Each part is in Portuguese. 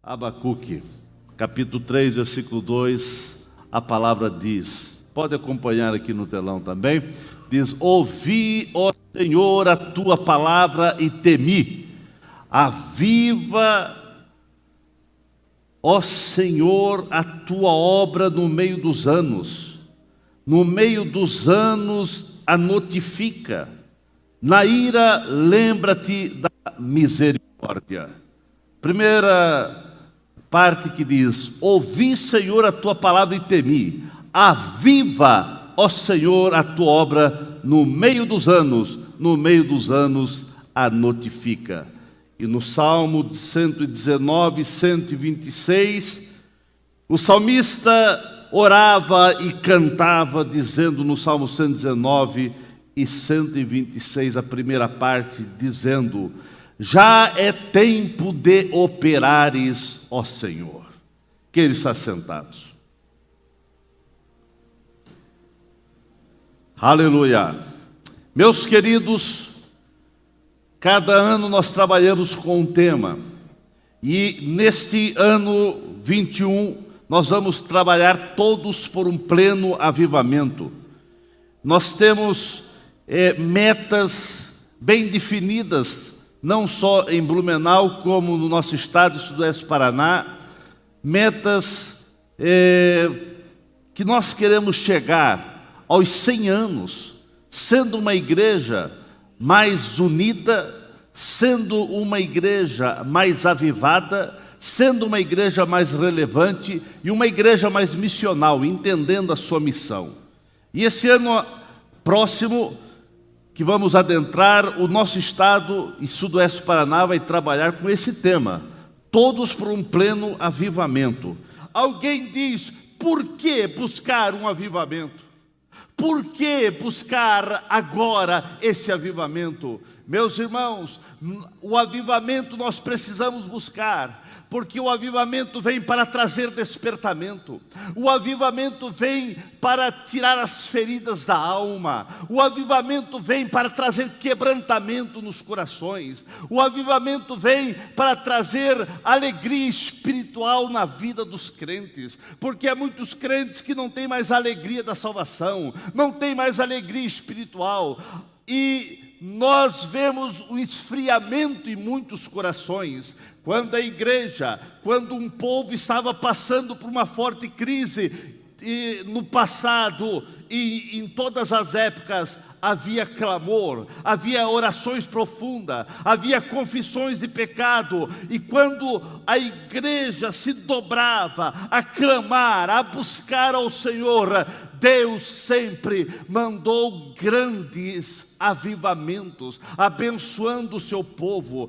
Abacuque, capítulo 3, versículo 2, a palavra diz, pode acompanhar aqui no telão também, diz: ouvi, ó Senhor, a tua palavra e temi. Aviva, ó Senhor, a tua obra no meio dos anos a notifica. Na ira, lembra-te da misericórdia. Primeira parte que diz: ouvi, Senhor, a tua palavra e temi. Aviva, ó Senhor, a tua obra no meio dos anos a notifica. E no Salmo 119, 126, o salmista orava e cantava, dizendo no Salmo 119 e 126, a primeira parte, dizendo: já é tempo de operares, ó Senhor. Que ele está sentado. Aleluia. Meus queridos, cada ano nós trabalhamos com um tema. E neste ano 21, nós vamos trabalhar todos por um pleno avivamento. Nós temos metas bem definidas, não só em Blumenau, como no nosso estado, Sudoeste Paraná, metas que nós queremos chegar aos 100 anos, sendo uma igreja mais unida, sendo uma igreja mais avivada, sendo uma igreja mais relevante e uma igreja mais missional, entendendo a sua missão. E esse ano próximo, que vamos adentrar, o nosso estado e Sudoeste Paraná vai trabalhar com esse tema, todos por um pleno avivamento. Alguém diz: por que buscar um avivamento? Por que buscar agora esse avivamento? Meus irmãos, o avivamento nós precisamos buscar, porque o avivamento vem para trazer despertamento, o avivamento vem para tirar as feridas da alma, o avivamento vem para trazer quebrantamento nos corações, o avivamento vem para trazer alegria espiritual na vida dos crentes, porque há muitos crentes que não têm mais a alegria da salvação, não têm mais alegria espiritual, e nós vemos o esfriamento em muitos corações. Quando a igreja, quando um povo estava passando por uma forte crise, e no passado e em todas as épocas, havia clamor, havia orações profundas, havia confissões de pecado, e quando a igreja se dobrava a clamar, a buscar ao Senhor, Deus sempre mandou grandes avivamentos, abençoando o seu povo.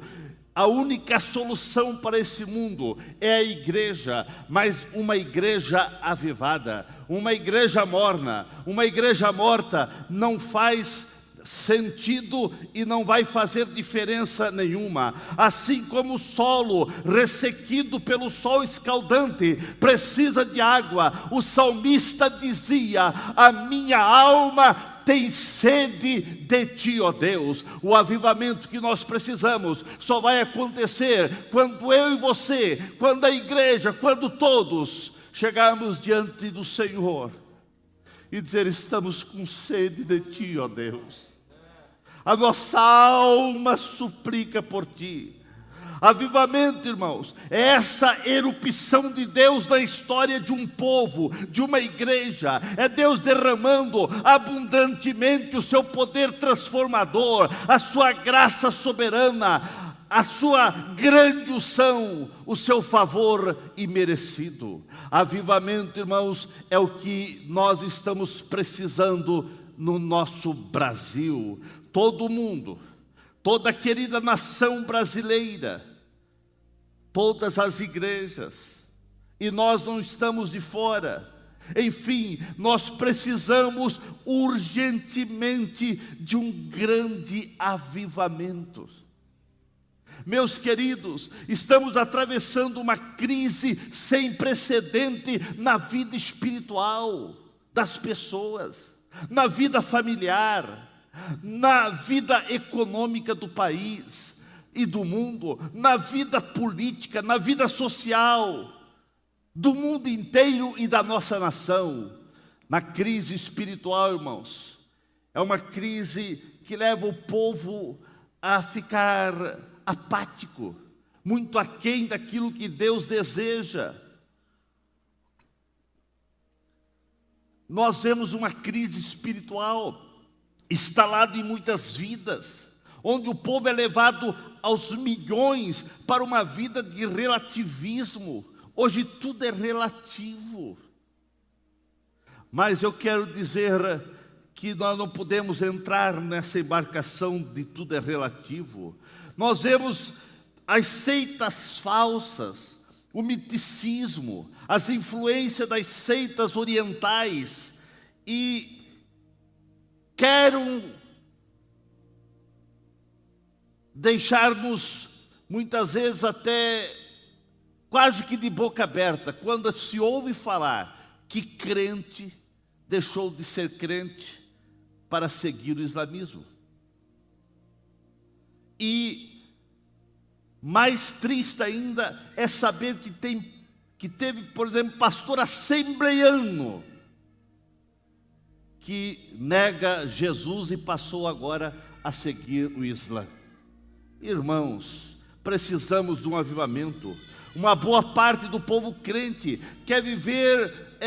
A única solução para esse mundo é a igreja, mas uma igreja avivada. Uma igreja morna, uma igreja morta não faz sentido e não vai fazer diferença nenhuma. Assim como o solo ressequido pelo sol escaldante precisa de água, o salmista dizia: a minha alma tem sede de ti, ó Deus. O avivamento que nós precisamos só vai acontecer quando eu e você, quando a igreja, quando todos chegarmos diante do Senhor e dizer: estamos com sede de ti, ó Deus. A nossa alma suplica por ti. Avivamento, irmãos, é essa erupção de Deus na história de um povo, de uma igreja. É Deus derramando abundantemente o seu poder transformador, a sua graça soberana, a sua grande unção, o seu favor imerecido. Avivamento, irmãos, é o que nós estamos precisando no nosso Brasil. Todo mundo, toda a querida nação brasileira, todas as igrejas, e nós não estamos de fora. Enfim, nós precisamos urgentemente de um grande avivamento. Meus queridos, estamos atravessando uma crise sem precedente na vida espiritual das pessoas, na vida familiar, na vida econômica do país. e do mundo, na vida política, na vida social, do mundo inteiro e da nossa nação, na crise espiritual, irmãos. É uma crise que leva o povo a ficar apático, muito aquém daquilo que Deus deseja. Nós vemos uma crise espiritual instalada em muitas vidas, onde o povo é levado aos milhões para uma vida de relativismo. Hoje tudo é relativo. Mas eu quero dizer que nós não podemos entrar nessa embarcação de tudo é relativo. Nós vemos as seitas falsas, o miticismo, as influências das seitas orientais, e querem deixar-nos, muitas vezes até quase que de boca aberta, quando se ouve falar que crente deixou de ser crente para seguir o islamismo. E mais triste ainda é saber que teve, por exemplo, pastor assembleiano que nega Jesus e passou agora a seguir o Islã. Irmãos, precisamos de um avivamento. Uma boa parte do povo crente quer viver,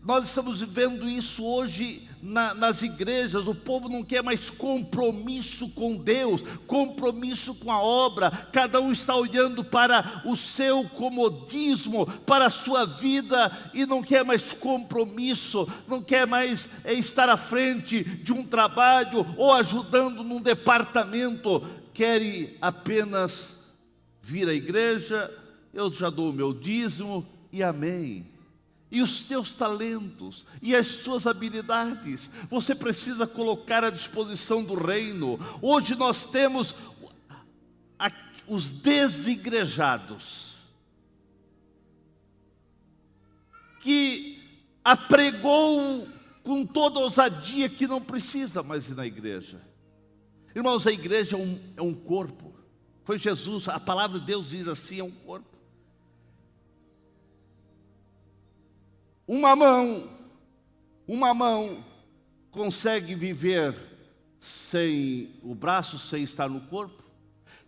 nós estamos vivendo isso hoje nas igrejas. O povo não quer mais compromisso com Deus, compromisso com a obra. Cada um está olhando para o seu comodismo, para a sua vida, e não quer mais compromisso, não quer mais estar à frente de um trabalho ou ajudando num departamento. Quer apenas vir à igreja, eu já dou o meu dízimo e amém. E os seus talentos e as suas habilidades, você precisa colocar à disposição do reino. Hoje nós temos os desigrejados, que apregou com toda ousadia que não precisa mais ir na igreja. Irmãos, a igreja é um corpo. Foi Jesus, a palavra de Deus diz assim, é um corpo. Uma mão consegue viver sem o braço, sem estar no corpo.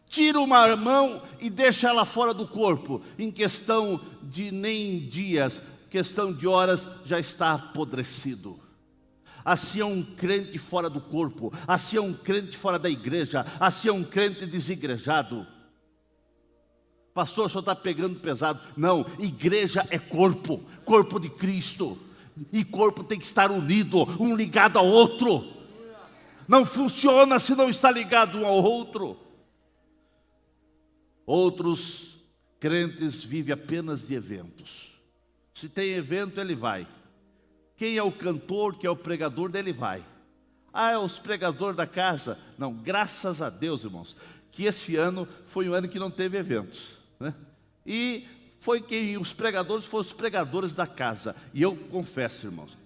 Tira uma mão e deixa ela fora do corpo. Em questão de nem dias, questão de horas, já está apodrecido. Assim é um crente fora do corpo. Assim é um crente fora da igreja. Assim é um crente desigrejado. Pastor, o senhor está pegando pesado. Não, igreja é corpo, corpo de Cristo. E corpo tem que estar unido, um ligado ao outro. Não funciona se não está ligado um ao outro. Outros crentes vivem apenas de eventos. Se tem evento, ele vai. Quem é o cantor, quem é o pregador, dele vai. Ah, é os pregadores da casa. Não, graças a Deus, irmãos, que esse ano foi um ano que não teve eventos. E foi quem os pregadores foram os pregadores da casa. E eu confesso, irmãos,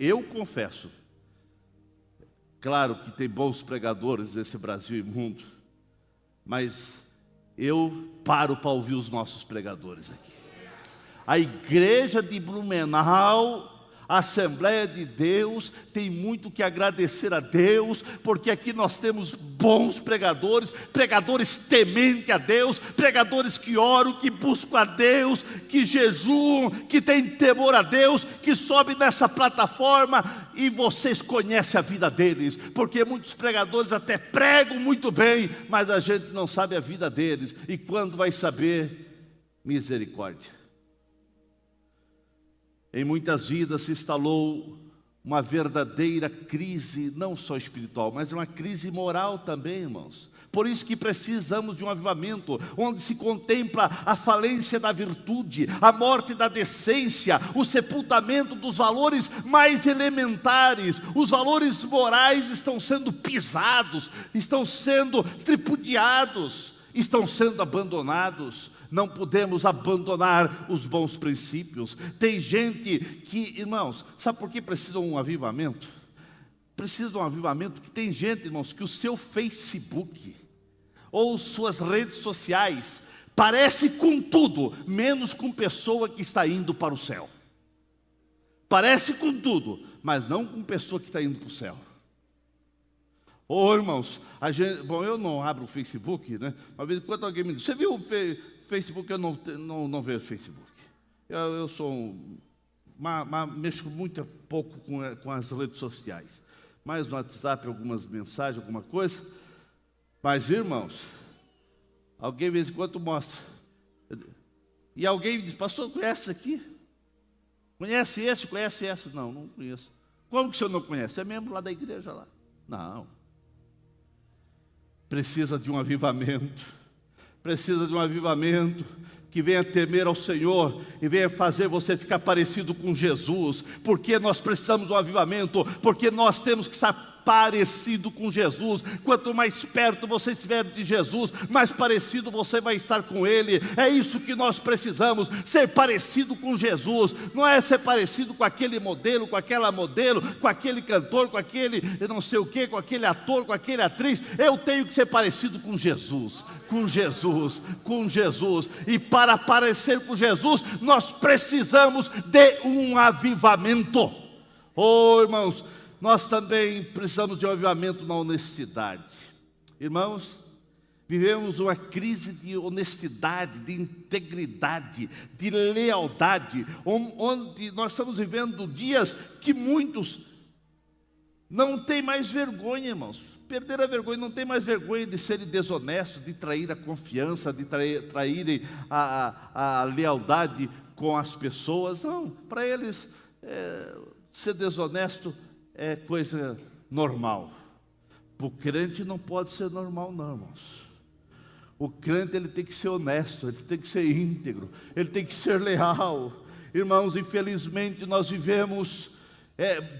claro que tem bons pregadores nesse Brasil imundo, mas eu paro para ouvir os nossos pregadores aqui. A igreja de Blumenau, a Assembleia de Deus, tem muito que agradecer a Deus, porque aqui nós temos bons pregadores, pregadores tementes a Deus, pregadores que oram, que buscam a Deus, que jejuam, que têm temor a Deus, que sobem nessa plataforma e vocês conhecem a vida deles, porque muitos pregadores até pregam muito bem, mas a gente não sabe a vida deles, e quando vai saber, misericórdia. Em muitas vidas se instalou uma verdadeira crise, não só espiritual, mas uma crise moral também, irmãos. Por isso que precisamos de um avivamento, onde se contempla a falência da virtude, a morte da decência, o sepultamento dos valores mais elementares. Os valores morais estão sendo pisados, estão sendo tripudiados, estão sendo abandonados. Não podemos abandonar os bons princípios. Tem gente que, irmãos, sabe por que precisa de um avivamento? Precisa de um avivamento que tem gente, irmãos, que o seu Facebook, ou suas redes sociais, parece com tudo, menos com pessoa que está indo para o céu. Parece com tudo, mas não com pessoa que está indo para o céu. Irmãos, eu não abro o Facebook, né? Uma vez quando alguém me diz, você viu o Facebook? Eu não vejo o Facebook. Eu sou mexo muito pouco com as redes sociais. Mais no WhatsApp, algumas mensagens, alguma coisa. Mas, irmãos, alguém de vez em quando mostra. E alguém diz, pastor, conhece isso aqui? Conhece esse, conhece essa? Não conheço. Como que o senhor não conhece? É membro lá da igreja lá. Não. Precisa de um avivamento. Precisa de um avivamento que venha temer ao Senhor e venha fazer você ficar parecido com Jesus. Porque nós precisamos de um avivamento, porque nós temos que estar parecido com Jesus. Quanto mais perto você estiver de Jesus, mais parecido você vai estar com Ele. É isso que nós precisamos, ser parecido com Jesus. Não é ser parecido com aquele modelo, com aquela modelo, com aquele cantor, com aquele não sei o que, com aquele ator, com aquele atriz. Eu tenho que ser parecido com Jesus, com Jesus, com Jesus. E para parecer com Jesus, nós precisamos de um avivamento. Irmãos, nós também precisamos de um avivamento na honestidade. Irmãos, vivemos uma crise de honestidade, de integridade, de lealdade, onde nós estamos vivendo dias que muitos não têm mais vergonha, irmãos. Perderam a vergonha, não tem mais vergonha de serem desonestos, de trair a confiança, de traírem a lealdade com as pessoas. Não, para eles ser desonesto é coisa normal. Para o crente não pode ser normal não, irmãos. O crente ele tem que ser honesto, ele tem que ser íntegro, ele tem que ser leal. Irmãos, infelizmente nós vivemos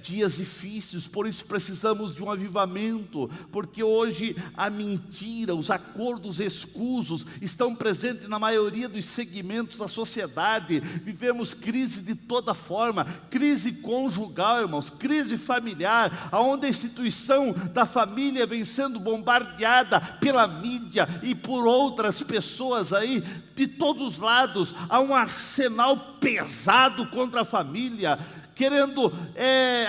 dias difíceis, por isso precisamos de um avivamento, porque hoje a mentira, os acordos escusos estão presentes na maioria dos segmentos da sociedade. Vivemos crise de toda forma, crise conjugal, irmãos, crise familiar, onde a instituição da família vem sendo bombardeada pela mídia e por outras pessoas aí, de todos os lados. Há um arsenal pesado contra a família, querendo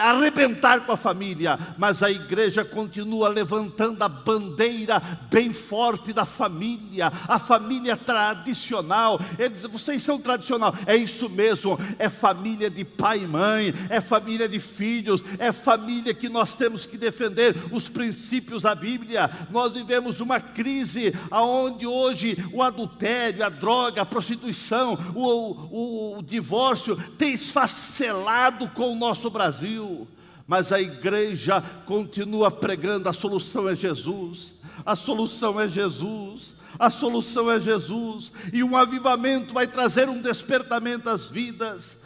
arrebentar com a família, mas a igreja continua levantando a bandeira bem forte da família, a família tradicional. Eles dizem, vocês são tradicional, é isso mesmo, é família de pai e mãe, é família de filhos, é família que nós temos que defender os princípios da Bíblia. Nós vivemos uma crise onde hoje o adultério, a droga, a prostituição, o divórcio tem esfacelado com o nosso Brasil, mas a igreja continua pregando: a solução é Jesus, a solução é Jesus, a solução é Jesus, e um avivamento vai trazer um despertamento às vidas.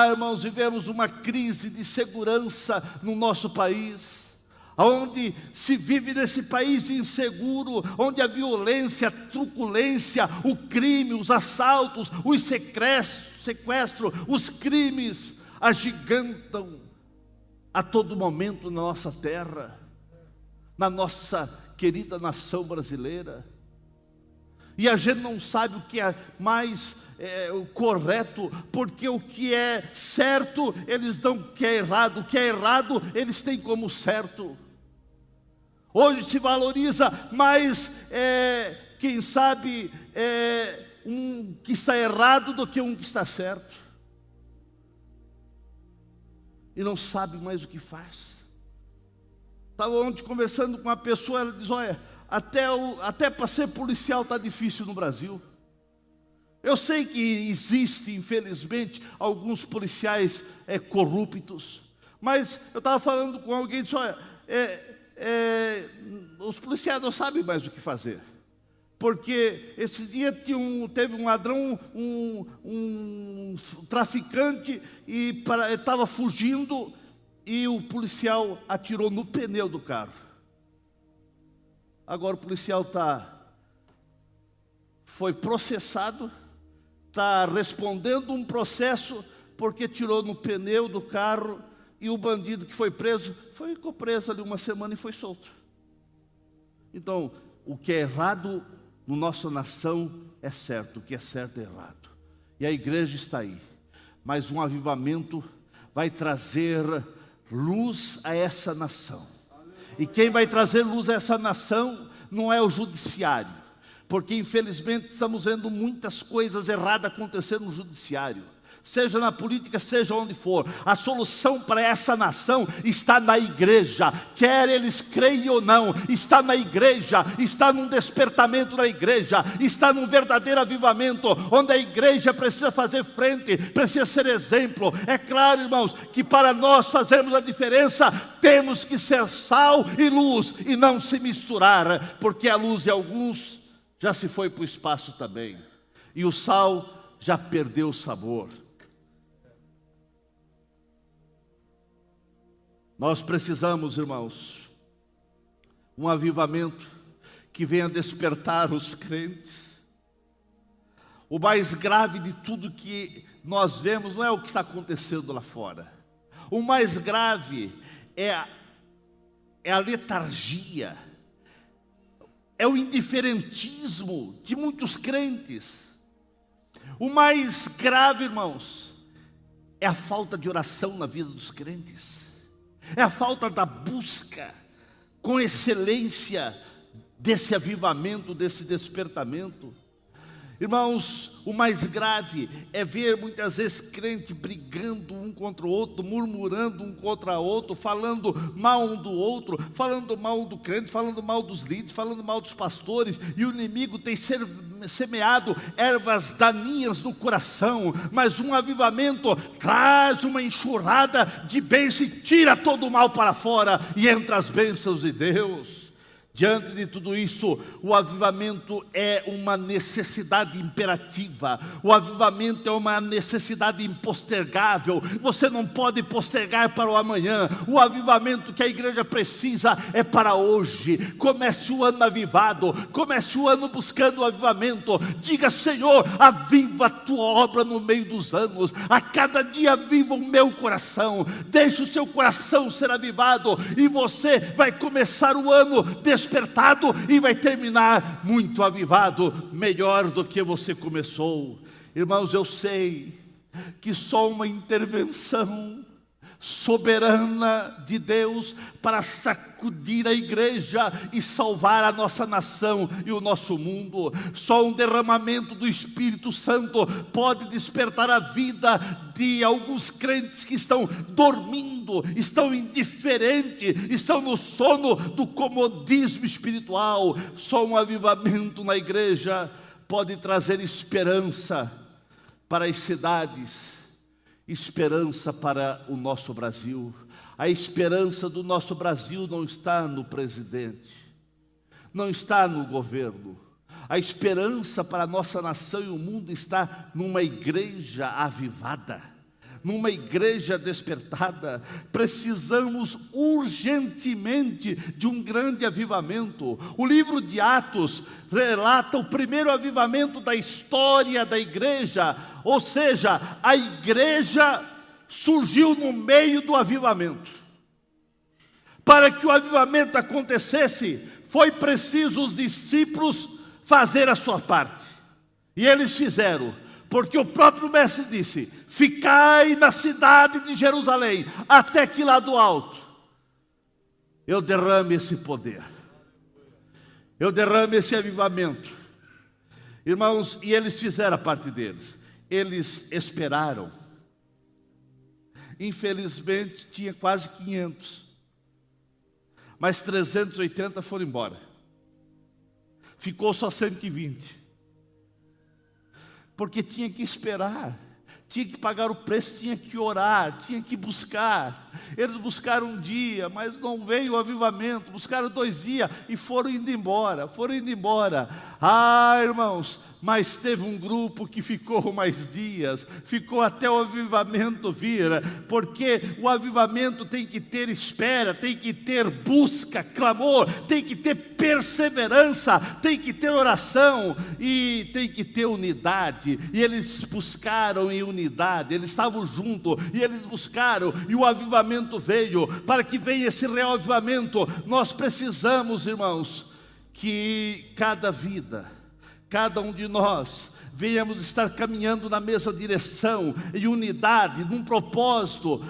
Irmãos, vivemos uma crise de segurança no nosso país, onde se vive nesse país inseguro, onde a violência, a truculência, o crime, os assaltos, os sequestros, os crimes agigantam a todo momento na nossa terra, na nossa querida nação brasileira. E a gente não sabe o que é mais o correto, porque o que é certo eles dão que é errado, o que é errado eles têm como certo. Hoje se valoriza mais, quem sabe, um que está errado do que um que está certo. E não sabe mais o que faz. Estava ontem conversando com uma pessoa, ela diz, olha, até para ser policial está difícil no Brasil. Eu sei que existe, infelizmente, alguns policiais corruptos, mas eu estava falando com alguém e disse, olha, os policiais não sabem mais o que fazer. Porque esse dia teve um ladrão, um traficante, e estava fugindo, e o policial atirou no pneu do carro. Agora o policial foi processado, está respondendo um processo, porque tirou no pneu do carro, e o bandido que foi preso, ficou preso ali uma semana e foi solto. Então, o que é errado na nossa nação é certo, o que é certo é errado. E a igreja está aí. Mas um avivamento vai trazer luz a essa nação. E quem vai trazer luz a essa nação não é o judiciário. Porque infelizmente estamos vendo muitas coisas erradas acontecer no judiciário. Seja na política, seja onde for. A solução para essa nação está na igreja. Quer eles creiam ou não, está na igreja. Está num despertamento na igreja. Está num verdadeiro avivamento, onde a igreja precisa fazer frente, precisa ser exemplo. É claro, irmãos, que para nós fazermos a diferença, temos que ser sal e luz, e não se misturar. Porque a luz de alguns já se foi para o espaço também. E o sal já perdeu o sabor. Nós precisamos, irmãos, um avivamento que venha despertar os crentes. O mais grave de tudo que nós vemos não é o que está acontecendo lá fora. O mais grave é a letargia, é o indiferentismo de muitos crentes. O mais grave, irmãos, é a falta de oração na vida dos crentes. É a falta da busca com excelência desse avivamento, desse despertamento. Irmãos, o mais grave é ver muitas vezes crente brigando um contra o outro, murmurando um contra o outro, falando mal um do outro, falando mal do crente, falando mal dos líderes, falando mal dos pastores, e o inimigo tem semeado ervas daninhas no coração. Mas um avivamento traz uma enxurrada de bênção e tira todo o mal para fora, e entra as bênçãos de Deus. Diante de tudo isso, o avivamento é uma necessidade imperativa. O avivamento é uma necessidade impostergável. Você não pode postergar para o amanhã. O avivamento que a igreja precisa é para hoje. Comece o ano avivado. Comece o ano buscando o avivamento. Diga: Senhor, aviva a tua obra no meio dos anos. A cada dia aviva o meu coração. Deixe o seu coração ser avivado, e você vai começar o ano despertado e vai terminar muito avivado, melhor do que você começou. Irmãos, eu sei que só uma intervenção soberana de Deus para sacudir a igreja e salvar a nossa nação e o nosso mundo, só um derramamento do Espírito Santo pode despertar a vida de alguns crentes que estão dormindo, estão indiferentes, estão no sono do comodismo espiritual. Só um avivamento na igreja pode trazer esperança para as cidades, esperança para o nosso Brasil. A esperança do nosso Brasil não está no presidente, não está no governo. A esperança para a nossa nação e o mundo está numa igreja avivada, numa igreja despertada. Precisamos urgentemente de um grande avivamento. O livro de Atos relata o primeiro avivamento da história da igreja, ou seja, a igreja surgiu no meio do avivamento. Para que o avivamento acontecesse, foi preciso os discípulos fazer a sua parte, e eles fizeram. Porque o próprio mestre disse: ficai na cidade de Jerusalém, até que lá do alto eu derrame esse poder, eu derrame esse avivamento. Irmãos, e eles fizeram a parte deles. Eles esperaram. Infelizmente tinha quase 500, mas 380 foram embora. Ficou só 120. Porque tinha que esperar, tinha que pagar o preço, tinha que orar, tinha que buscar. Eles buscaram um dia, mas não veio o avivamento. Buscaram 2 dias e foram indo embora, Ah, irmãos, mas teve um grupo que ficou mais dias, ficou até o avivamento vir, porque o avivamento tem que ter espera, tem que ter busca, clamor, tem que ter perseverança, tem que ter oração e tem que ter unidade. E eles buscaram em unidade, eles estavam juntos e eles buscaram, e o avivamento veio. Para que venha esse real avivamento, nós precisamos, irmãos, que cada vida, cada um de nós, venhamos estar caminhando na mesma direção, em unidade, num propósito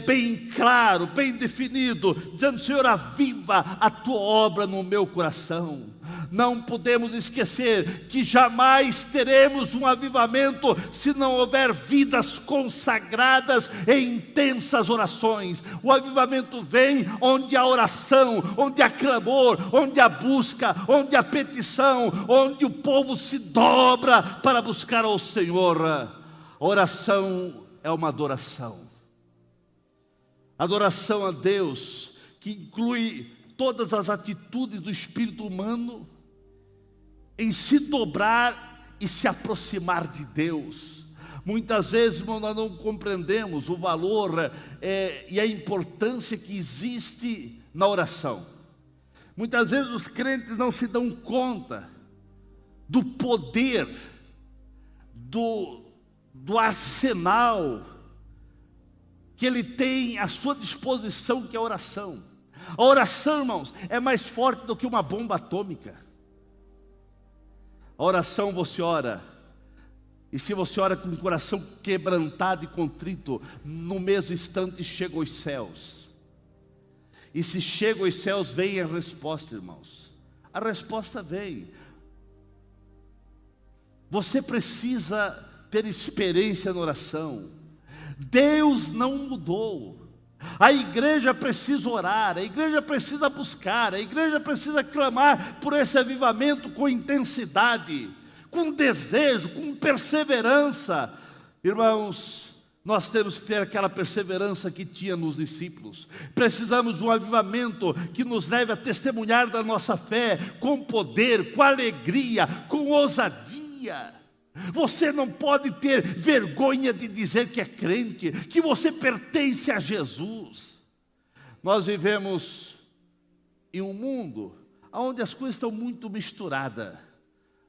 bem claro, bem definido, dizendo: Senhor, aviva a tua obra no meu coração. Não podemos esquecer que jamais teremos um avivamento se não houver vidas consagradas em intensas orações. O avivamento vem onde há oração, onde há clamor, onde há busca, onde há petição, onde o povo se dobra para buscar ao Senhor. A oração é uma adoração. Adoração a Deus, que inclui todas as atitudes do espírito humano em se dobrar e se aproximar de Deus. Muitas vezes, irmão, nós não compreendemos o valor e a importância que existe na oração. Muitas vezes os crentes não se dão conta do poder, do arsenal que ele tem à sua disposição, que é a oração. A oração, irmãos, é mais forte do que uma bomba atômica. A oração, você ora, e se você ora com o coração quebrantado e contrito, no mesmo instante chega aos céus. E se chega aos céus, vem a resposta, irmãos. A resposta vem. Você precisa ter experiência na oração. Deus não mudou. A igreja precisa orar, a igreja precisa buscar, a igreja precisa clamar por esse avivamento com intensidade, com desejo, com perseverança. Irmãos, nós temos que ter aquela perseverança que tinha nos discípulos. Precisamos de um avivamento que nos leve a testemunhar da nossa fé com poder, com alegria, com ousadia. Você não pode ter vergonha de dizer que é crente, que você pertence a Jesus. Nós vivemos em um mundo onde as coisas estão muito misturadas,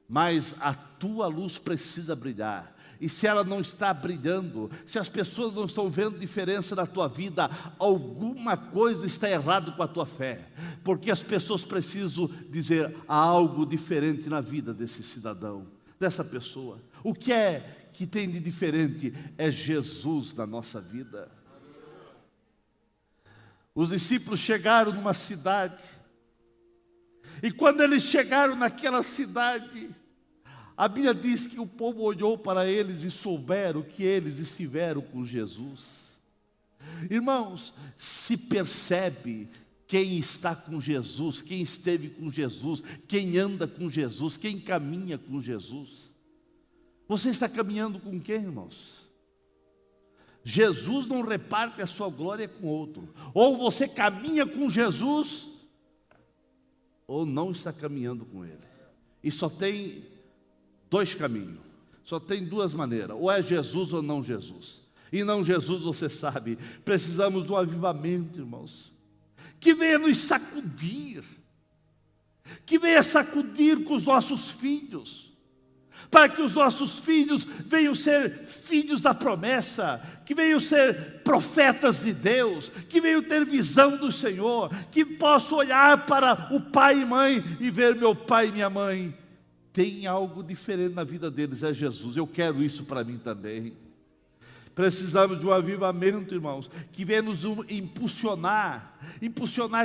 mas a tua luz precisa brilhar. E se ela não está brilhando, se as pessoas não estão vendo diferença na tua vida, alguma coisa está errado com a tua fé, porque as pessoas precisam dizer: há algo diferente na vida desse cidadão, dessa pessoa. O que é que tem de diferente? É Jesus na nossa vida. Os discípulos chegaram numa cidade, e quando eles chegaram naquela cidade, a Bíblia diz que o povo olhou para eles e souberam que eles estiveram com Jesus. Irmãos, se percebe quem está com Jesus, quem esteve com Jesus, quem anda com Jesus, quem caminha com Jesus. Você está caminhando com quem, irmãos? Jesus não reparte a sua glória com outro. Ou você caminha com Jesus, ou não está caminhando com Ele. E só tem dois caminhos, só tem duas maneiras: ou é Jesus ou não Jesus. E não Jesus, você sabe. Precisamos de um avivamento, irmãos, que venha nos sacudir, que venha sacudir com os nossos filhos, para que os nossos filhos venham ser filhos da promessa, que venham ser profetas de Deus, que venham ter visão do Senhor, que possam olhar para o pai e mãe e ver: meu pai e minha mãe tem algo diferente na vida deles, é Jesus. Eu quero isso para mim também. Precisamos de um avivamento, irmãos, que venha nos impulsionar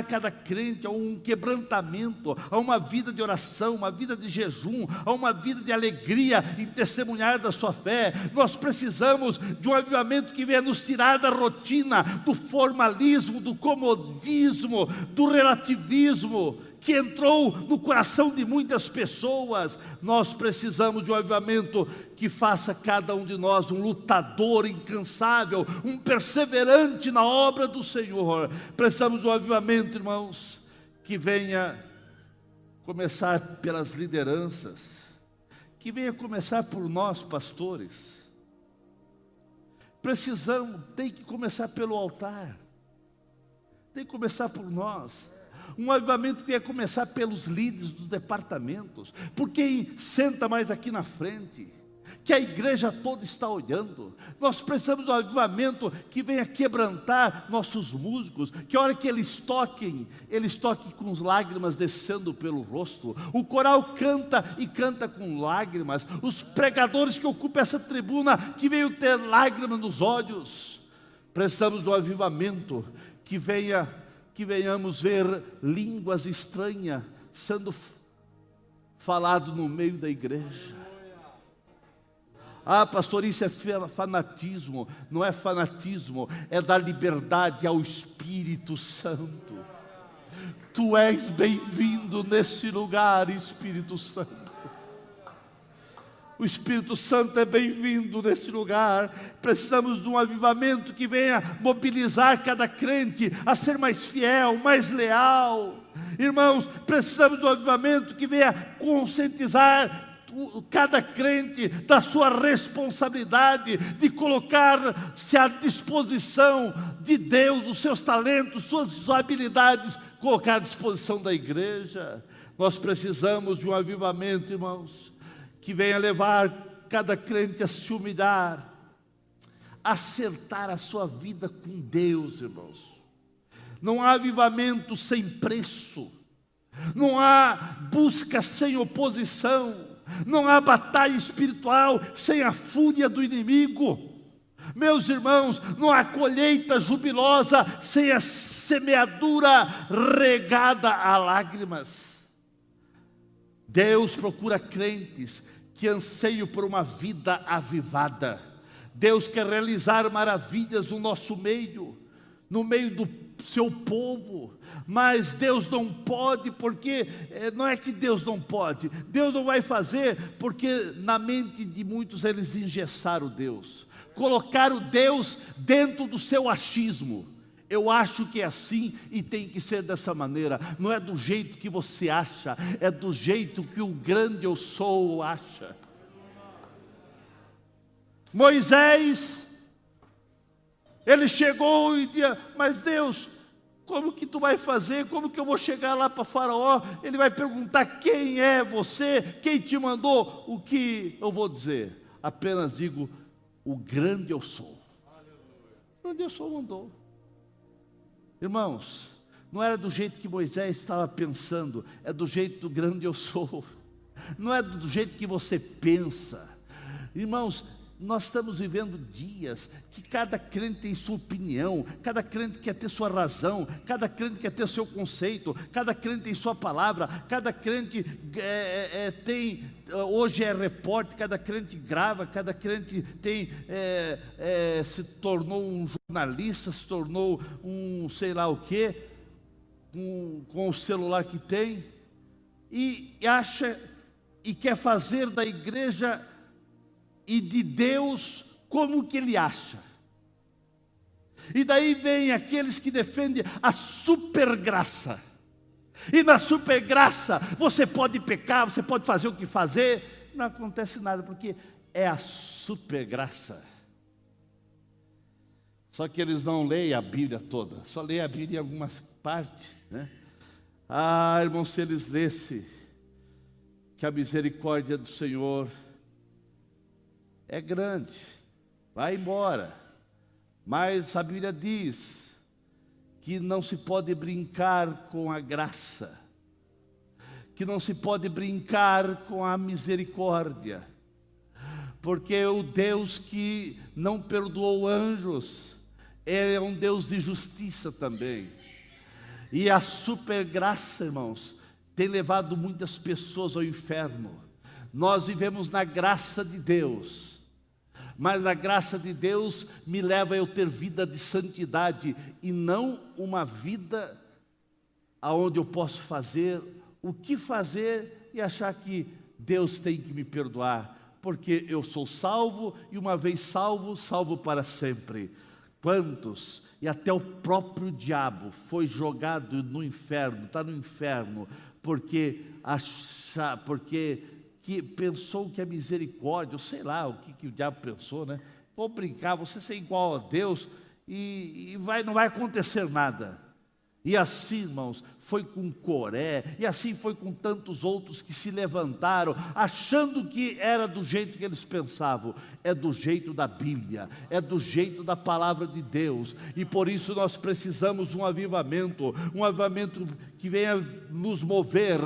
cada crente a um quebrantamento, a uma vida de oração, uma vida de jejum, a uma vida de alegria em testemunhar da sua fé. Nós precisamos de um avivamento que venha nos tirar da rotina, do formalismo, do comodismo, do relativismo, que entrou no coração de muitas pessoas. Nós precisamos de um avivamento que faça cada um de nós um lutador incansável, um perseverante na obra do Senhor. Precisamos de um avivamento, irmãos, que venha começar pelas lideranças, que venha começar por nós, pastores. Tem que começar pelo altar, tem que começar por nós. Um avivamento que ia começar pelos líderes dos departamentos, por quem senta mais aqui na frente, que a igreja toda está olhando. Nós precisamos de um avivamento que venha quebrantar nossos musgos, que a hora que eles toquem com as lágrimas descendo pelo rosto. O coral canta e canta com lágrimas. Os pregadores que ocupam essa tribuna, que venham ter lágrimas nos olhos. Precisamos de um avivamento que venhamos ver línguas estranhas sendo falado no meio da igreja. Ah, pastor, isso é fanatismo. Não é fanatismo, é dar liberdade ao Espírito Santo. Tu és bem-vindo nesse lugar, Espírito Santo. O Espírito Santo é bem-vindo nesse lugar. Precisamos de um avivamento que venha mobilizar cada crente a ser mais fiel, mais leal. Irmãos, precisamos de um avivamento que venha conscientizar cada crente da sua responsabilidade de colocar-se à disposição de Deus, os seus talentos, suas habilidades, colocar à disposição da igreja. Nós precisamos de um avivamento, irmãos, que venha levar cada crente a se humilhar, acertar a sua vida com Deus, irmãos. Não há avivamento sem preço, não há busca sem oposição, não há batalha espiritual sem a fúria do inimigo. Meus irmãos, não há colheita jubilosa sem a semeadura regada a lágrimas. Deus procura crentes que anseiam por uma vida avivada. Deus quer realizar maravilhas no nosso meio, no meio do seu povo. Mas Deus não pode, porque não é que Deus não pode, Deus não vai fazer, porque na mente de muitos eles engessaram Deus, colocaram Deus dentro do seu achismo. Eu acho que é assim e tem que ser dessa maneira. Não é do jeito que você acha, é do jeito que o grande eu sou acha. Moisés, ele chegou e disse: mas Deus, como que tu vai fazer? Como que eu vou chegar lá para Faraó? Ele vai perguntar: quem é você? Quem te mandou? O que eu vou dizer? Apenas digo: o grande eu sou. O grande eu sou mandou. Irmãos, não era do jeito que Moisés estava pensando, é do jeito do grande eu sou. Não é do jeito que você pensa. Irmãos, nós estamos vivendo dias que cada crente tem sua opinião, cada crente quer ter sua razão, cada crente quer ter seu conceito, cada crente tem sua palavra, cada crente hoje é repórter, cada crente grava, cada crente se tornou um jornalista, se tornou um sei lá o quê, com o celular que tem, e acha e quer fazer da igreja e de Deus como que ele acha. E daí vem aqueles que defendem a supergraça. E na supergraça você pode pecar, você pode fazer o que fazer, não acontece nada, porque é a supergraça. Só que eles não leem a Bíblia toda, só leem a Bíblia em algumas partes, né? Ah, irmãos, se eles lessem que a misericórdia do Senhor é grande, vai embora. Mas a Bíblia diz que não se pode brincar com a graça, que não se pode brincar com a misericórdia, porque o Deus que não perdoou anjos, Ele é um Deus de justiça também. E a supergraça, irmãos, tem levado muitas pessoas ao inferno. Nós vivemos na graça de Deus, mas a graça de Deus me leva a eu ter vida de santidade, e não uma vida onde eu posso fazer o que fazer e achar que Deus tem que me perdoar, porque eu sou salvo, e uma vez salvo, salvo para sempre. Quantos, e até o próprio diabo foi jogado no inferno, está no inferno, porque que pensou que a misericórdia, ou sei lá o que o diabo pensou, né? Vou brincar, você ser igual a Deus e não vai acontecer nada. E assim, irmãos, foi com Coré, e assim foi com tantos outros que se levantaram, achando que era do jeito que eles pensavam. É do jeito da Bíblia, é do jeito da palavra de Deus, e por isso nós precisamos um avivamento que venha nos mover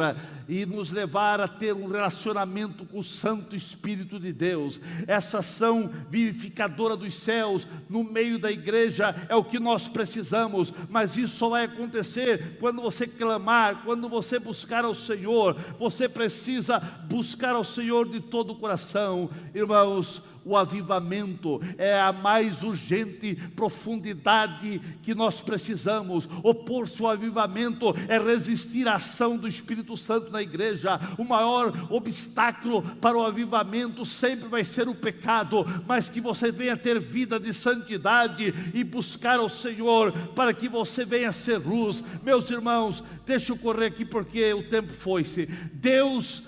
e nos levar a ter um relacionamento com o Santo Espírito de Deus. Essa ação vivificadora dos céus no meio da igreja é o que nós precisamos, mas isso só vai acontecer quando você clamar, quando você buscar ao Senhor. Você precisa buscar ao Senhor de todo o coração. Irmãos, o avivamento é a mais urgente profundidade que nós precisamos. Opor-se ao avivamento é resistir à ação do Espírito Santo na igreja. O maior obstáculo para o avivamento sempre vai ser o pecado, mas que você venha ter vida de santidade e buscar ao Senhor para que você venha ser luz. Meus irmãos, deixa eu correr aqui porque o tempo foi-se. Deus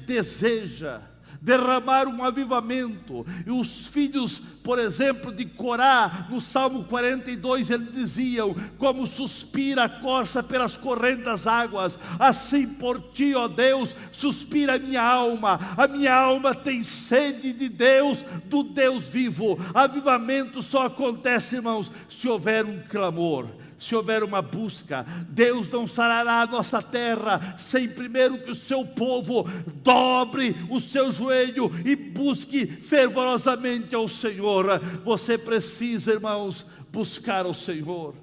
deseja derramar um avivamento, e os filhos, por exemplo, de Corá, no Salmo 42, eles diziam: como suspira a corça pelas correntes das águas, assim por ti, ó Deus, suspira a minha alma tem sede de Deus, do Deus vivo. Avivamento só acontece, irmãos, se houver um clamor, se houver uma busca. Deus não sarará a nossa terra sem primeiro que o seu povo dobre o seu joelho e busque fervorosamente ao Senhor. Você precisa, irmãos, buscar ao Senhor.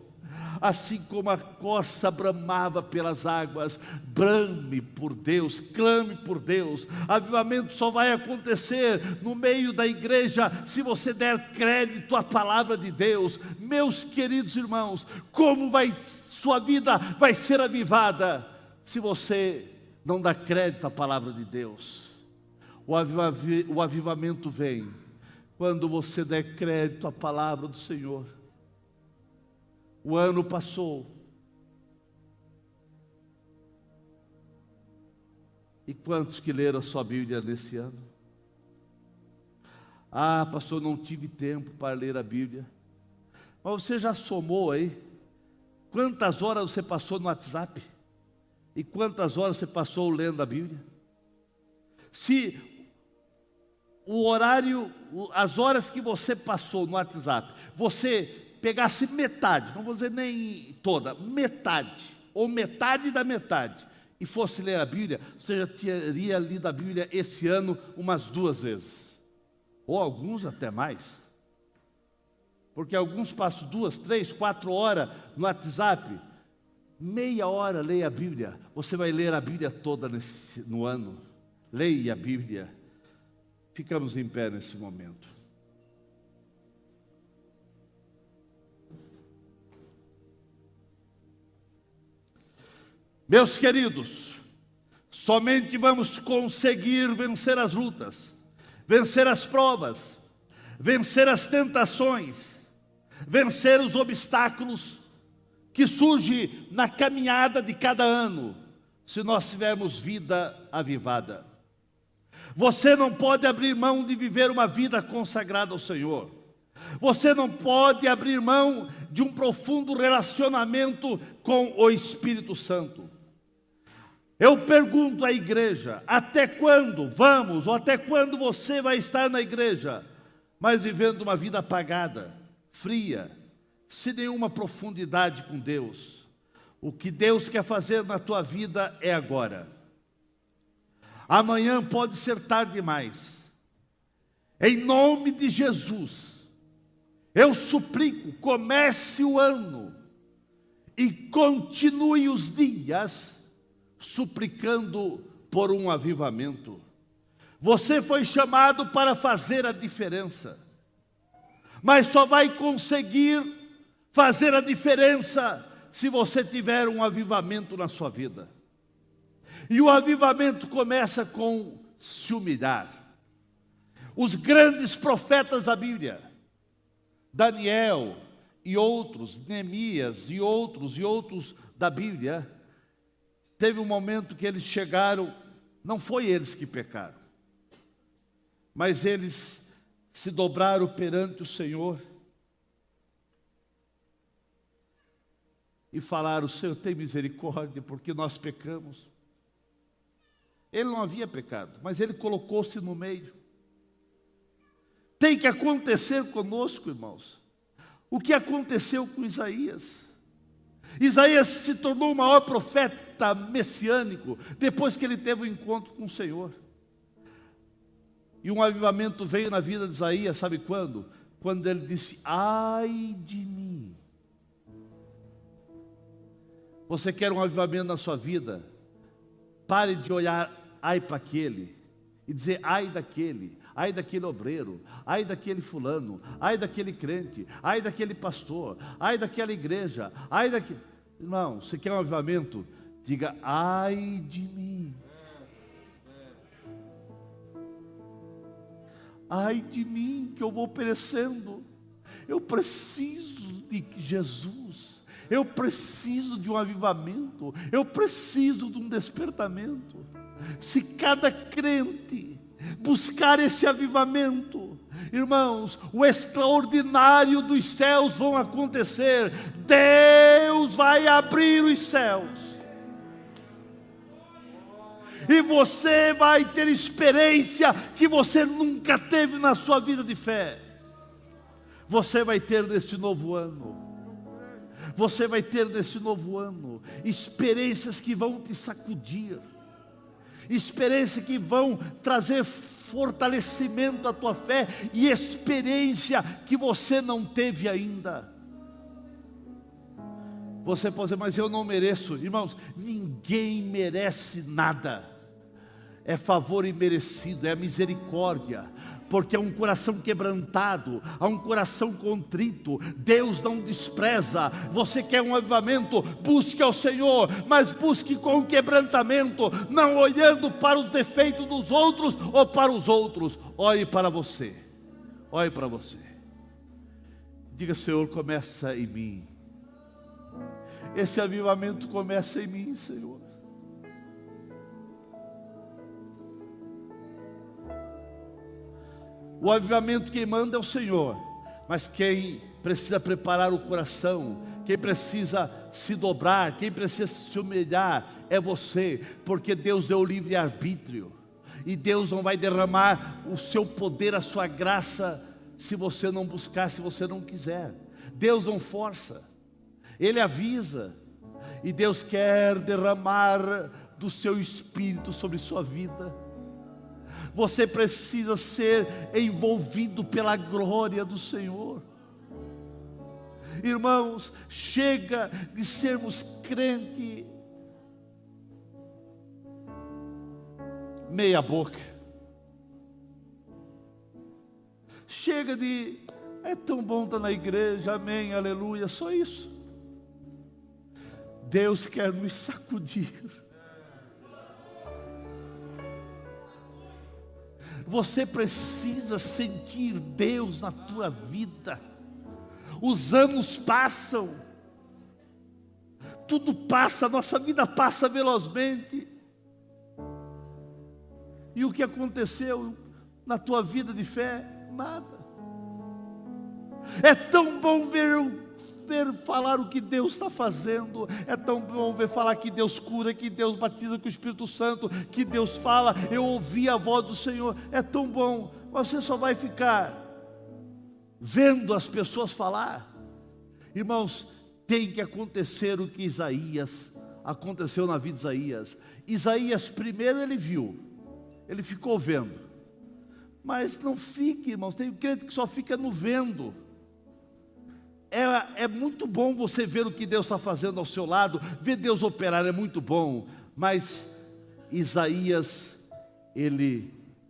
Assim como a corça bramava pelas águas, brame por Deus, clame por Deus. Avivamento só vai acontecer no meio da igreja se você der crédito à palavra de Deus. Meus queridos irmãos, como sua vida vai ser avivada se você não dá crédito à palavra de Deus? O avivamento vem quando você der crédito à palavra do Senhor. O ano passou, e quantos que leram a sua Bíblia nesse ano? Ah, pastor, não tive tempo para ler a Bíblia. Mas você já somou aí? Quantas horas você passou no WhatsApp? E quantas horas você passou lendo a Bíblia? Se o horário, as horas que você passou no WhatsApp, você pegasse metade, não vou dizer nem toda, metade, ou metade da metade, e fosse ler a Bíblia, você já teria lido a Bíblia esse ano umas 2 vezes, ou alguns até mais, porque alguns passam 2, 3, 4 horas no WhatsApp. Meia hora leia a Bíblia, você vai ler a Bíblia toda no ano. Leia a Bíblia. Ficamos em pé nesse momento. Meus queridos, somente vamos conseguir vencer as lutas, vencer as provas, vencer as tentações, vencer os obstáculos que surgem na caminhada de cada ano, se nós tivermos vida avivada. Você não pode abrir mão de viver uma vida consagrada ao Senhor. Você não pode abrir mão de um profundo relacionamento com o Espírito Santo. Eu pergunto à igreja: até quando vamos, ou até quando você vai estar na igreja, mas vivendo uma vida apagada, fria, sem nenhuma profundidade com Deus? O que Deus quer fazer na tua vida é agora. Amanhã pode ser tarde demais. Em nome de Jesus, eu suplico, comece o ano e continue os dias suplicando por um avivamento. Você foi chamado para fazer a diferença, mas só vai conseguir fazer a diferença se você tiver um avivamento na sua vida. E o avivamento começa com se humilhar. Os grandes profetas da Bíblia, Daniel e outros, Neemias e outros da Bíblia, teve um momento que eles chegaram, não foi eles que pecaram, mas eles se dobraram perante o Senhor. e falaram: Senhor, tem misericórdia, porque nós pecamos. Ele não havia pecado, mas ele colocou-se no meio. Tem que acontecer conosco, irmãos, o que aconteceu com Isaías. Isaías se tornou o maior profeta messiânico depois que ele teve um encontro com o Senhor. E um avivamento veio na vida de Isaías, sabe quando? Quando ele disse: ai de mim. Você quer um avivamento na sua vida? Pare de olhar ai para aquele e dizer ai daquele obreiro, ai daquele fulano, ai daquele crente, ai daquele pastor, ai daquela igreja, ai daquele... Irmão, você quer um avivamento? Diga ai de mim. Ai de mim, que eu vou perecendo. Eu preciso de Jesus. Eu preciso de um avivamento. Eu preciso de um despertamento. Se cada crente buscar esse avivamento, irmãos, o extraordinário dos céus vão acontecer. Deus vai abrir os céus. E você vai ter experiência que você nunca teve na sua vida de fé. Você vai ter nesse novo ano. Você vai ter nesse novo ano experiências que vão te sacudir. Experiências que vão trazer fortalecimento à tua fé. E experiência que você não teve ainda. Você pode dizer: mas eu não mereço. Irmãos, ninguém merece nada. É favor imerecido, é a misericórdia, porque é um coração quebrantado, há um coração contrito, Deus não despreza. Você quer um avivamento? Busque ao Senhor, mas busque com quebrantamento, não olhando para os defeitos dos outros ou para os outros. Olhe para você, olhe para você. Diga: Senhor, começa em mim. Esse avivamento começa em mim, Senhor. O avivamento quem manda é o Senhor, mas quem precisa preparar o coração, quem precisa se dobrar, quem precisa se humilhar é você, porque Deus deu o livre-arbítrio, e Deus não vai derramar o seu poder, a sua graça, se você não buscar, se você não quiser. Deus não força, Ele avisa, e Deus quer derramar do seu Espírito sobre sua vida. Você precisa ser envolvido pela glória do Senhor. Irmãos, chega de sermos crente meia boca. Chega de: é tão bom estar na igreja, amém, aleluia, só isso. Deus quer nos sacudir. Você precisa sentir Deus na tua vida. Os anos passam, tudo passa, a nossa vida passa velozmente. E o que aconteceu na tua vida de fé? Nada. É tão bom ver falar o que Deus está fazendo. É tão bom ver falar que Deus cura, que Deus batiza com o Espírito Santo, que Deus fala. Eu ouvi a voz do Senhor. É tão bom. Mas você só vai ficar vendo as pessoas falar. Irmãos, tem que acontecer o que Isaías aconteceu na vida de Isaías. Isaías primeiro ele viu, ele ficou vendo. Mas não fique, irmãos. Tem crente que só fica no vendo. É muito bom você ver o que Deus está fazendo ao seu lado, ver Deus operar é muito bom, mas Isaías,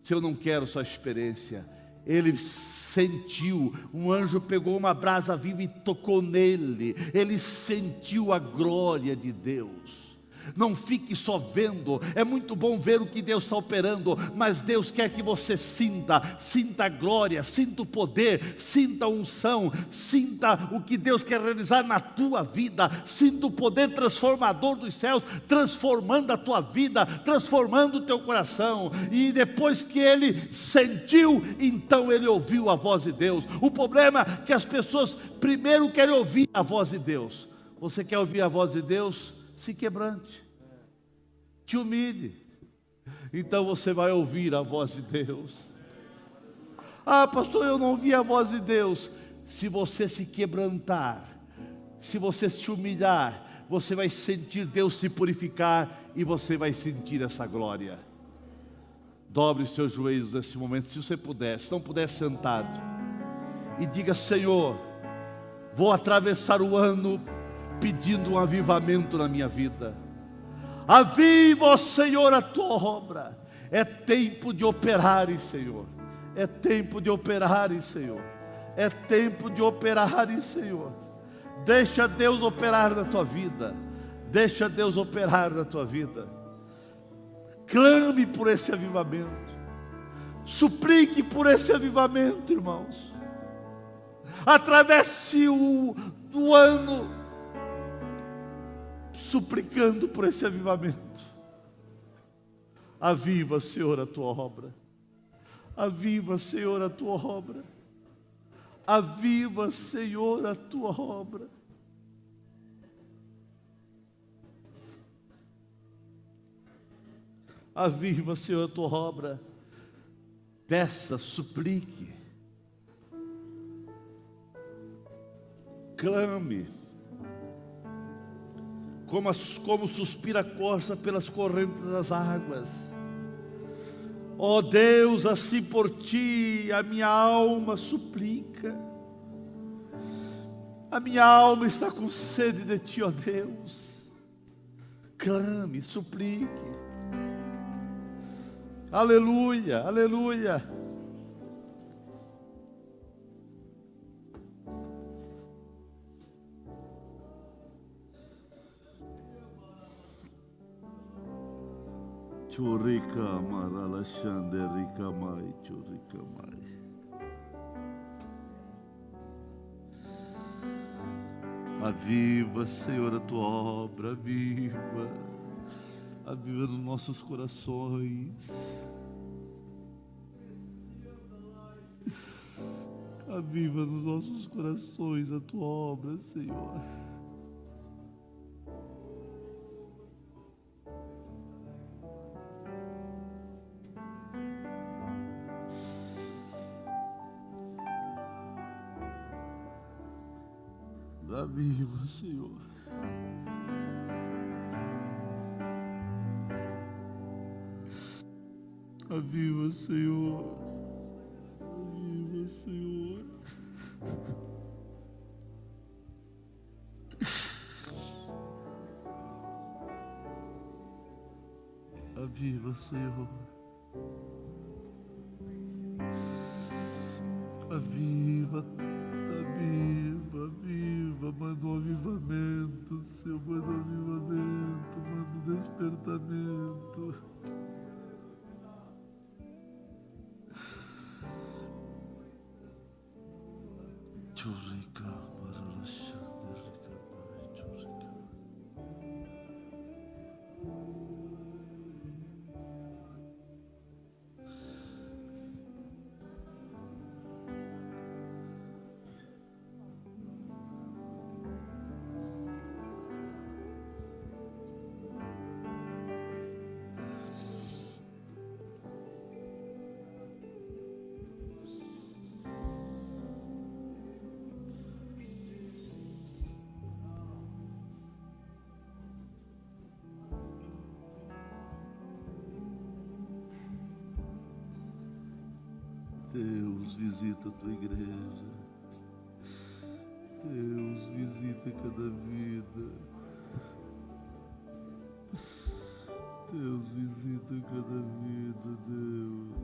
se eu não quero só experiência, ele sentiu, um anjo pegou uma brasa viva e tocou nele, ele sentiu a glória de Deus. Não fique só vendo, é muito bom ver o que Deus está operando, mas Deus quer que você sinta a glória, sinta o poder, sinta a unção, sinta o que Deus quer realizar na tua vida, sinta o poder transformador dos céus, transformando a tua vida, transformando o teu coração. E depois que ele sentiu, então ele ouviu a voz de Deus. O problema é que as pessoas primeiro querem ouvir a voz de Deus. Você quer ouvir a voz de Deus? Se quebrante, te humilhe. Então você vai ouvir a voz de Deus. Ah, pastor, eu não ouvi a voz de Deus. Se você se quebrantar, se você se humilhar, você vai sentir Deus se purificar e você vai sentir essa glória. Dobre os seus joelhos nesse momento, se você puder, se não puder, sentado. E diga: Senhor, vou atravessar o ano pedindo um avivamento na minha vida. Aviva, ó Senhor, a tua obra. É tempo de operares, Senhor. É tempo de operares, Senhor. É tempo de operares, Senhor. Deixa Deus operar na tua vida. Deixa Deus operar na tua vida. Clame por esse avivamento. Suplique por esse avivamento, irmãos. Atravesse o ano suplicando por esse avivamento. Aviva, Senhor, a tua obra. Aviva, Senhor, a tua obra. Aviva, Senhor, a tua obra. Aviva, Senhor, a tua obra. Peça, suplique. Clame. Como suspira a corça pelas correntes das águas. Ó Deus, assim por ti a minha alma suplica. A minha alma está com sede de ti, ó Deus. Clame, suplique. Aleluia, aleluia. Churika marala shanderika mai, churika mai. Aviva, Senhor, a tua obra, aviva. Aviva nos nossos corações. Aviva nos nossos corações a tua obra, Senhor. Aviva, Senhor. Aviva, Senhor. Aviva, Senhor. Aviva, Senhor. Aviva, aviva, aviva. Manda um avivamento, Senhor. Manda um avivamento. Manda um despertamento. Churrica, maralaxande, rica, churrica. Deus, visita a tua igreja. Deus, visita cada vida. Deus, visita cada vida, Deus.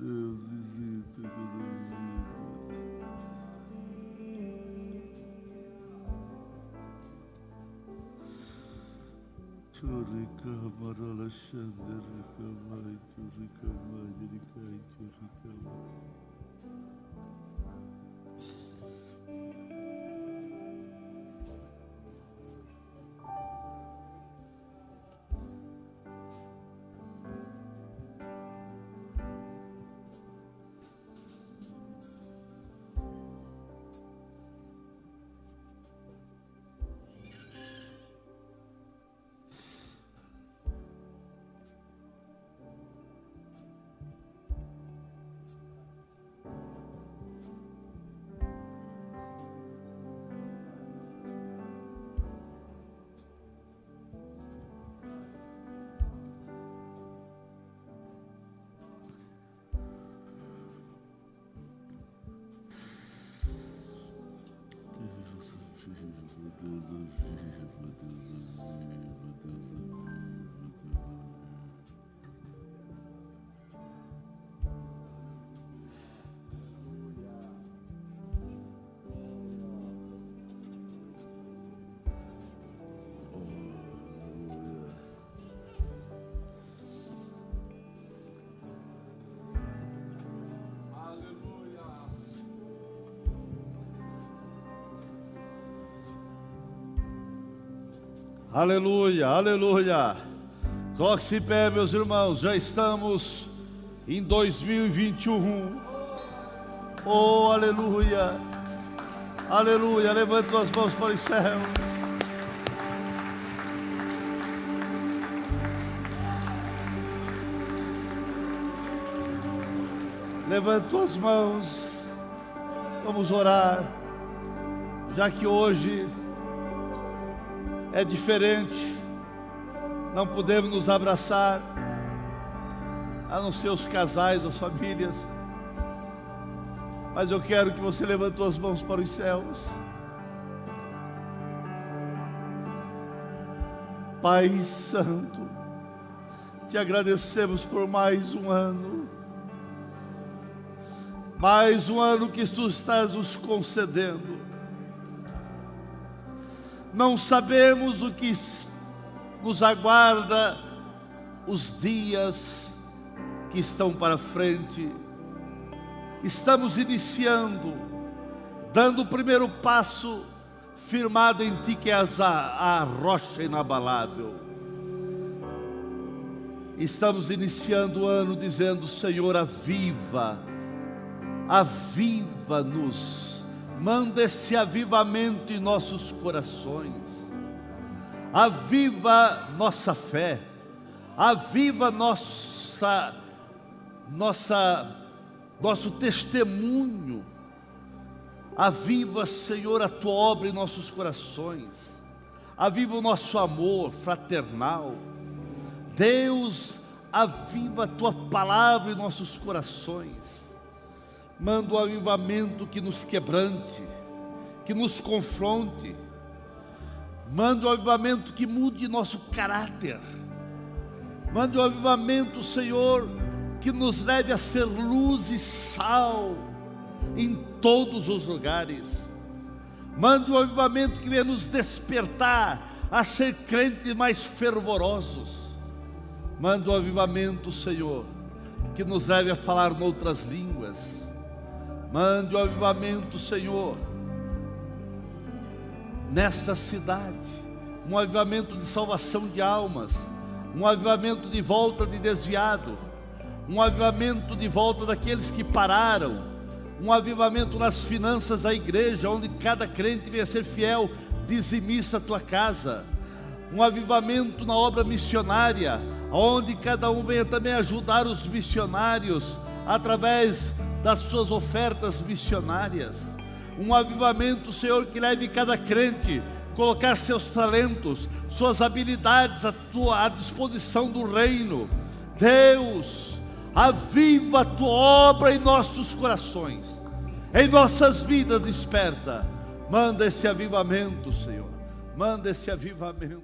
Deus, visita cada vida. Churrica, marala, xanderica, mai, churrica, mai, diricai, churrica, mai. Aleluia, aleluia. Coloque-se em pé, meus irmãos. Já estamos em 2021. Oh, aleluia. Aleluia. Levante as mãos para os céus. Levante as mãos. Vamos orar. Já que hoje é diferente, não podemos nos abraçar, a não ser os casais, as famílias. Mas eu quero que você levante as mãos para os céus. Pai Santo, te agradecemos por mais um ano. Mais um ano que tu estás nos concedendo. Não sabemos o que nos aguarda os dias que estão para frente. Estamos iniciando, dando o primeiro passo, firmado em ti que és a rocha inabalável. Estamos iniciando o ano dizendo: Senhor, aviva-nos. Manda esse avivamento em nossos corações. Aviva nossa fé. Aviva nosso testemunho. Aviva, Senhor, a tua obra em nossos corações. Aviva o nosso amor fraternal. Deus, aviva a tua palavra em nossos corações. Manda um avivamento que nos quebrante, que nos confronte. Manda um avivamento que mude nosso caráter. Manda um avivamento, Senhor, que nos leve a ser luz e sal em todos os lugares. Manda um avivamento que venha nos despertar a ser crentes mais fervorosos. Manda um avivamento, Senhor, que nos leve a falar noutras línguas. Mande o avivamento, Senhor, nesta cidade, um avivamento de salvação de almas, um avivamento de volta de desviado, um avivamento de volta daqueles que pararam, um avivamento nas finanças da igreja, onde cada crente venha ser fiel, dizimista a tua casa, um avivamento na obra missionária, onde cada um venha também ajudar os missionários, através das suas ofertas missionárias. Um avivamento, Senhor, que leve cada crente a colocar seus talentos, suas habilidades à disposição do reino. Deus, aviva a tua obra em nossos corações, em nossas vidas. Desperta, manda esse avivamento, Senhor, manda esse avivamento.